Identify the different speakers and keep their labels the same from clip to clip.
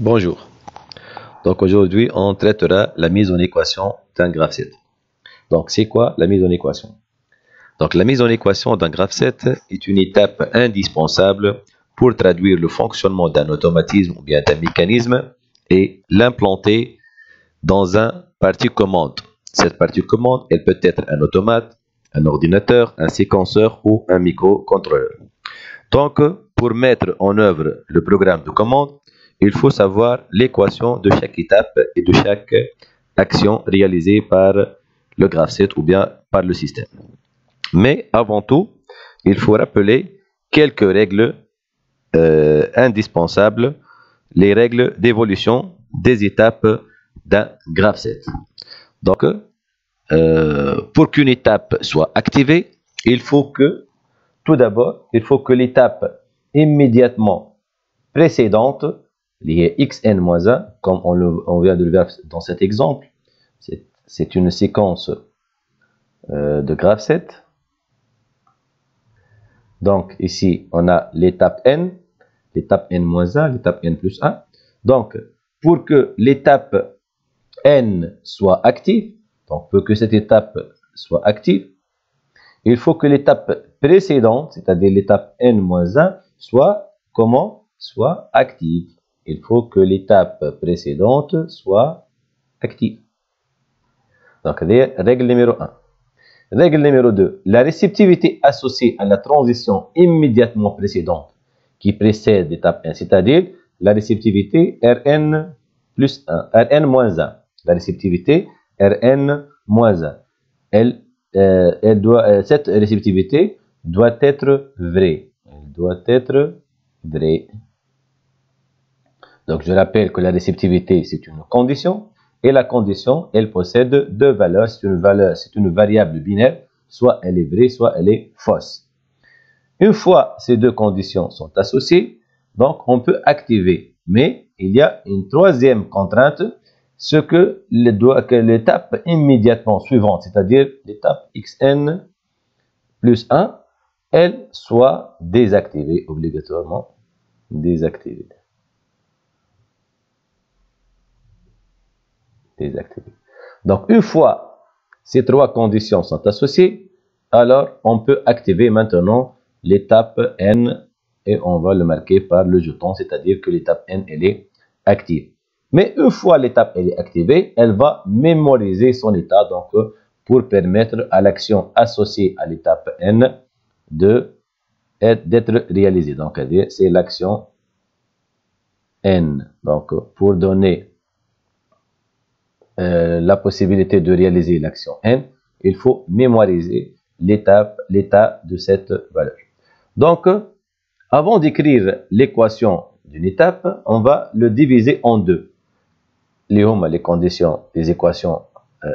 Speaker 1: Bonjour. Donc aujourd'hui, on traitera la mise en équation d'un graphe 7. Donc c'est quoi la mise en équation? Donc la mise en équation d'un graphe 7 est une étape indispensable pour traduire le fonctionnement d'un automatisme ou bien d'un mécanisme et l'implanter dans un partie commande. Cette partie commande, elle peut être un automate, un ordinateur, un séquenceur ou un microcontrôleur. Donc pour mettre en œuvre le programme de commande, il faut savoir l'équation de chaque étape et de chaque action réalisée par le graphe 7 ou bien par le système. Mais avant tout, il faut rappeler quelques règles indispensables, les règles d'évolution des étapes d'un graphe 7. Donc, pour qu'une étape soit activée, il faut que, tout d'abord, il faut que l'étape immédiatement précédente, liée xn-1, comme on vient de le voir dans cet exemple, c'est une séquence de graphe 7. Donc ici, on a l'étape n, l'étape n-1, l'étape n plus 1. Donc, pour que l'étape n soit active, donc pour que cette étape soit active, il faut que l'étape précédente, c'est-à-dire l'étape n-1, soit comment? Soit active. Il faut que l'étape précédente soit active. Donc, règle numéro 1. Règle numéro 2. La réceptivité associée à la transition immédiatement précédente qui précède l'étape 1, c'est-à-dire la réceptivité Rn plus 1, Rn-1. La réceptivité Rn-1. Cette réceptivité doit être vraie. Elle doit être vraie. Donc, je rappelle que la réceptivité, c'est une condition. Et la condition, elle possède deux valeurs. C'est une variable binaire. Soit elle est vraie, soit elle est fausse. Une fois ces deux conditions sont associées, donc on peut activer. Mais il y a une troisième contrainte, ce que l'étape immédiatement suivante, c'est-à-dire l'étape xn plus 1, elle soit désactivée, obligatoirement désactivée. Donc, une fois ces trois conditions sont associées, alors on peut activer maintenant l'étape n et on va le marquer par le jeton, c'est-à-dire que l'étape n, elle est active. Mais une fois l'étape est activée, elle va mémoriser son état donc pour permettre à l'action associée à l'étape n d'être réalisée. Donc, c'est l'action n. Donc, pour donner la possibilité de réaliser l'action n, il faut mémoriser l'état de cette valeur. Donc, avant d'écrire l'équation d'une étape, on va le diviser en deux. Les conditions des équations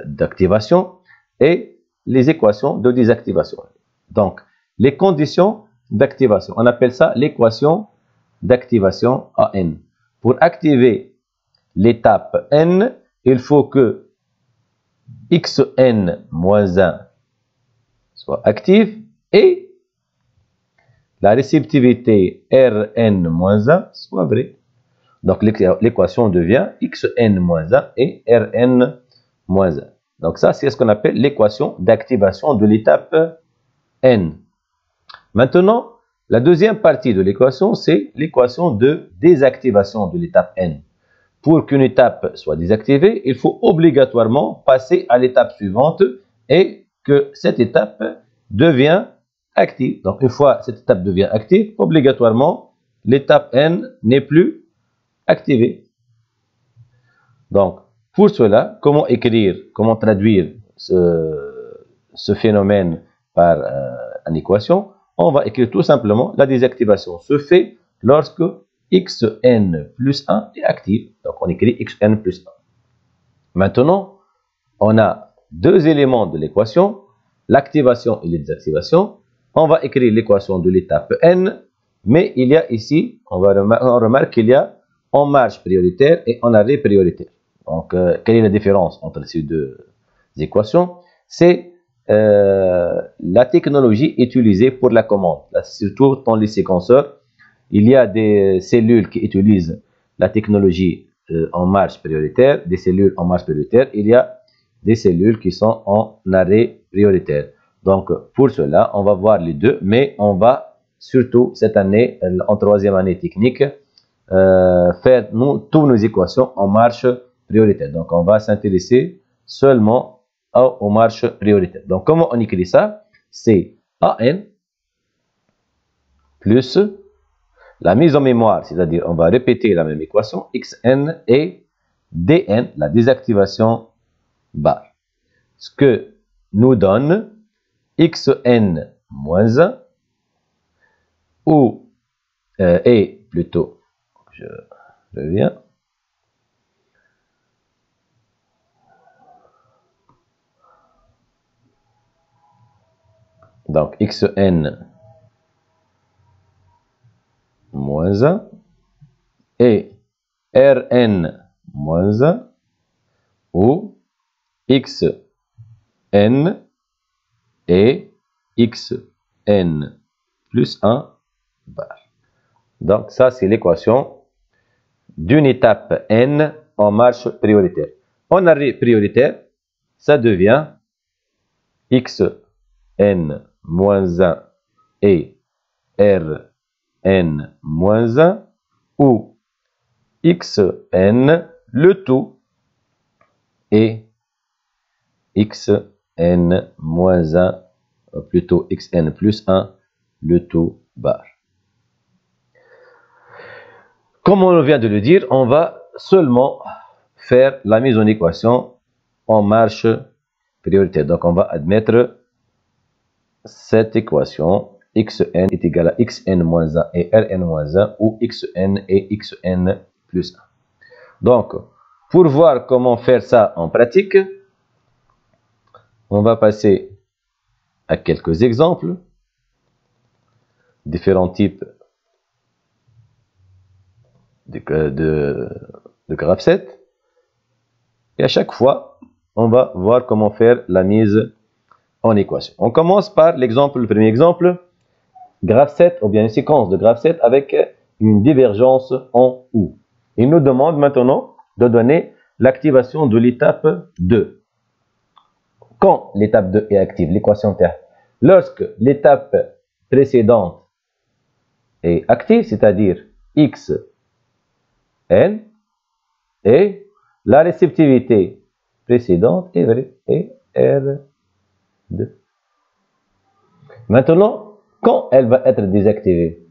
Speaker 1: d'activation et les équations de désactivation. Donc, les conditions d'activation, on appelle ça l'équation d'activation AN. Pour activer l'étape n, il faut que xn-1 soit active et la réceptivité Rn-1 soit vraie. Donc l'équation devient xn-1 et Rn-1. Donc ça, c'est ce qu'on appelle l'équation d'activation de l'étape n. Maintenant, la deuxième partie de l'équation, c'est l'équation de désactivation de l'étape n. Pour qu'une étape soit désactivée, il faut obligatoirement passer à l'étape suivante et que cette étape devient active. Donc, une fois cette étape devient active, obligatoirement, l'étape n n'est plus activée. Donc, pour cela, comment traduire ce phénomène par une équation? On va écrire tout simplement la désactivation se fait lorsque xn plus 1 est active. Donc, on écrit xn plus 1. Maintenant, on a deux éléments de l'équation, l'activation et la désactivation. On va écrire l'équation de l'étape n, mais il y a ici, on remarque qu'il y a en marche prioritaire et en arrêt prioritaire. Donc, quelle est la différence entre ces deux équations? C'est la technologie utilisée pour la commande. Là, surtout dans les séquenceurs, il y a des cellules qui utilisent la technologie en marche prioritaire, des cellules en marche prioritaire, il y a des cellules qui sont en arrêt prioritaire. Donc, pour cela, on va voir les deux, mais on va surtout cette année, en troisième année technique, faire toutes nos équations en marche prioritaire. Donc, on va s'intéresser seulement aux marches prioritaires. Donc, comment on écrit ça? C'est AN plus la mise en mémoire, c'est-à-dire on va répéter la même équation, xn et dn, la désactivation bar. Ce que nous donne xn moins 1 ou et plutôt, je reviens. Donc xn moins 1 et Rn moins 1 ou xn et xn plus 1 bar. Donc ça c'est l'équation d'une étape n en marche prioritaire. En arrêt prioritaire, ça devient xn moins 1 et Rn moins 1 ou xn le tout et xn moins 1, plutôt xn plus 1, le tout bar. Comme on vient de le dire, on va seulement faire la mise en équation en marche prioritaire. Donc on va admettre cette équation xn est égal à xn moins 1 et Rn moins 1 ou xn et xn plus 1. Donc, pour voir comment faire ça en pratique, on va passer à quelques exemples, différents types de graph set. Et à chaque fois, on va voir comment faire la mise en équation. On commence par l'exemple, le premier exemple, graph set ou bien une séquence de graph set avec une divergence en U. Il nous demande maintenant de donner l'activation de l'étape 2. Quand l'étape 2 est active, l'équation terre, lorsque l'étape précédente est active, c'est-à-dire x n, et la réceptivité précédente est vraie, et R2. Maintenant, quand elle va être désactivée,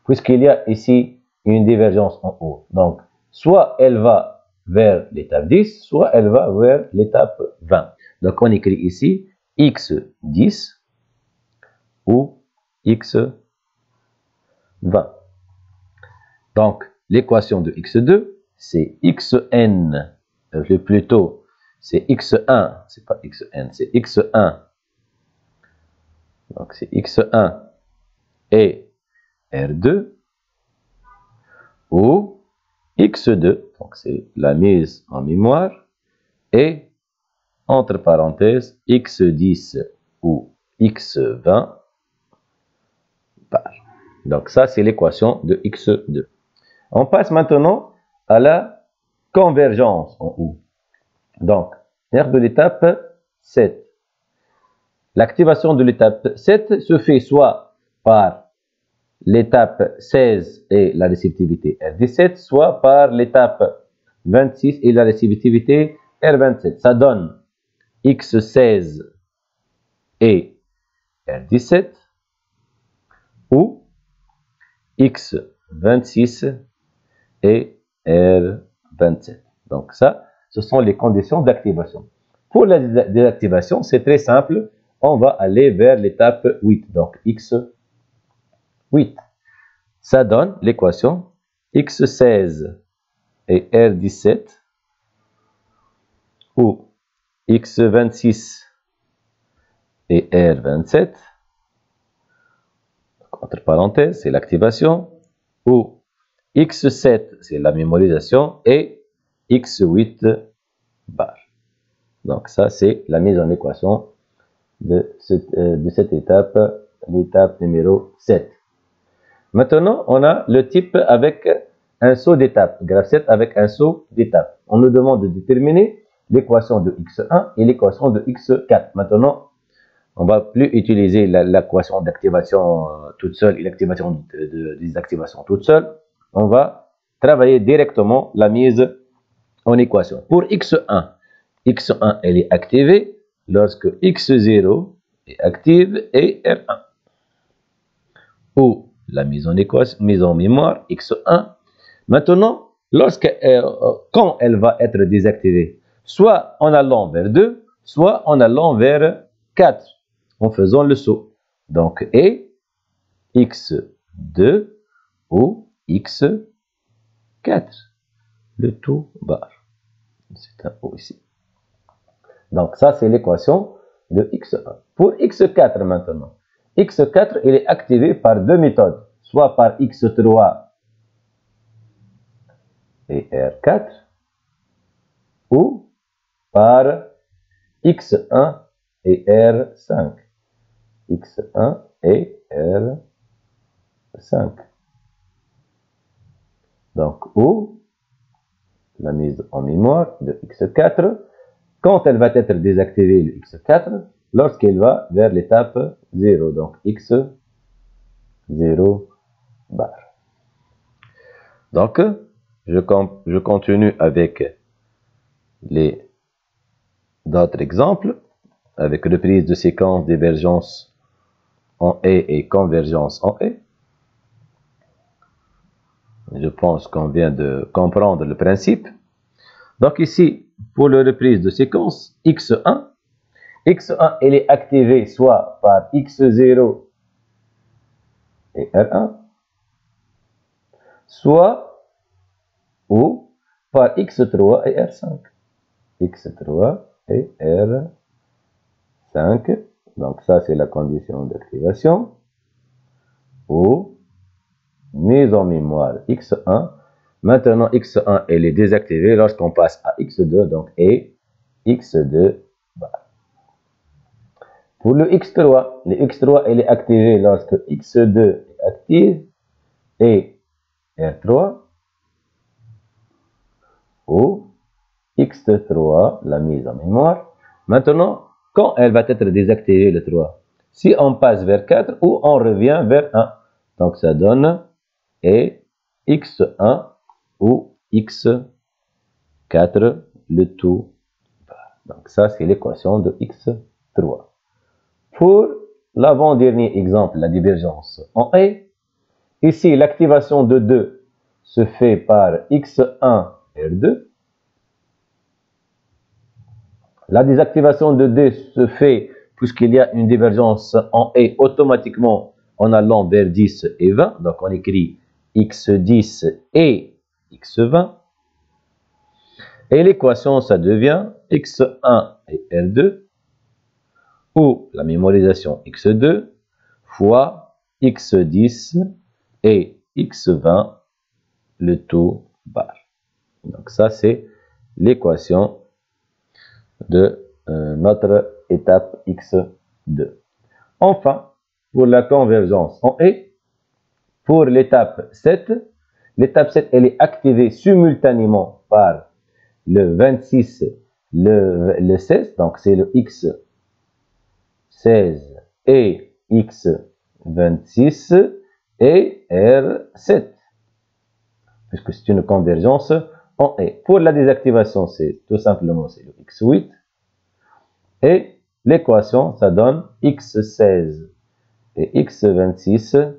Speaker 1: puisqu'il y a ici une divergence en haut, donc soit elle va vers l'étape 10, soit elle va vers l'étape 20. Donc on écrit ici x10 ou x20. Donc l'équation de x2, c'est xn, plutôt c'est x1, c'est pas xn, c'est x1. Donc c'est x1 et R2 ou x2, donc c'est la mise en mémoire, et entre parenthèses x10 ou x20 bar. Donc ça c'est l'équation de x2. On passe maintenant à la convergence en U. Donc, R de l'étape 7. L'activation de l'étape 7 se fait soit par l'étape 16 et la réceptivité R17, soit par l'étape 26 et la réceptivité R27. Ça donne X16 et R17 ou X26 et R27. Donc ça, ce sont les conditions d'activation. Pour la désactivation, c'est très simple. On va aller vers l'étape 8, donc X8. Ça donne l'équation X16 et R17 ou X26 et R27, entre parenthèses, c'est l'activation, ou X7, c'est la mémorisation, et X8 bar. Donc ça, c'est la mise en équation de cette étape, l'étape numéro 7. Maintenant, on a le type avec un saut d'étape. Graphe 7 avec un saut d'étape. On nous demande de déterminer l'équation de x1 et l'équation de x4. Maintenant, on ne va plus utiliser l'équation d'activation toute seule et l'activation de désactivation toute seule. On va travailler directement la mise en équation. Pour x1, x1 elle est activée lorsque x0 est active et R1. Ou la mise en équation, mise en mémoire, x1. Maintenant, quand elle va être désactivée, soit en allant vers 2, soit en allant vers 4, en faisant le saut. Donc, et x2 ou x4, le tout barre. C'est un O ici. Donc, ça, c'est l'équation de x1. Pour x4 maintenant, x4, il est activé par deux méthodes, soit par x3 et R4, ou par x1 et R5. x1 et R5. Donc, ou la mise en mémoire de x4, quand elle va être désactivée, le x4, lorsqu'elle va vers l'étape 0, donc x0 bar. Donc, je continue avec d'autres exemples, avec reprise de séquence, divergence en E et convergence en E. Je pense qu'on vient de comprendre le principe. Donc ici, pour la reprise de séquence, x1, elle est activée soit par x0 et R1, soit ou par x3 et R5. x3 et R5. Donc ça, c'est la condition d'activation. Ou mise en mémoire x1. Maintenant, x1, elle est désactivée lorsqu'on passe à x2, donc et x2 bar. Pour le x3, elle est activée lorsque x2 est active et R3, ou x3, la mise en mémoire. Maintenant, quand elle va être désactivée, le 3, si on passe vers 4 ou on revient vers 1, donc ça donne et x1 ou x4, le tout. Donc ça, c'est l'équation de x3. Pour l'avant-dernier exemple, la divergence en E, ici, l'activation de 2 se fait par x1 R2. La désactivation de D se fait puisqu'il y a une divergence en E automatiquement en allant vers 10 et 20. Donc on écrit x10 et x20. Et l'équation, ça devient x1 et R2 ou la mémorisation x2 fois x10 et x20, le tout bar. Donc ça, c'est l'équation de notre étape x2. Enfin, pour la convergence en E, pour l'étape 7, elle est activée simultanément par le 26, le 16, donc c'est le x16 et x26 et R7, puisque c'est une convergence en E. Pour la désactivation, c'est tout simplement le x8. Et l'équation, ça donne x16 et x26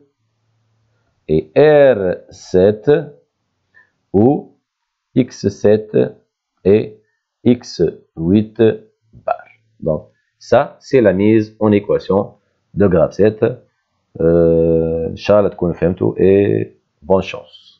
Speaker 1: et R7 ou x7 et x8 bar. Donc, ça, c'est la mise en équation de graphe 7. Inch'Allah, تكونوا فهمتوا et bonne chance.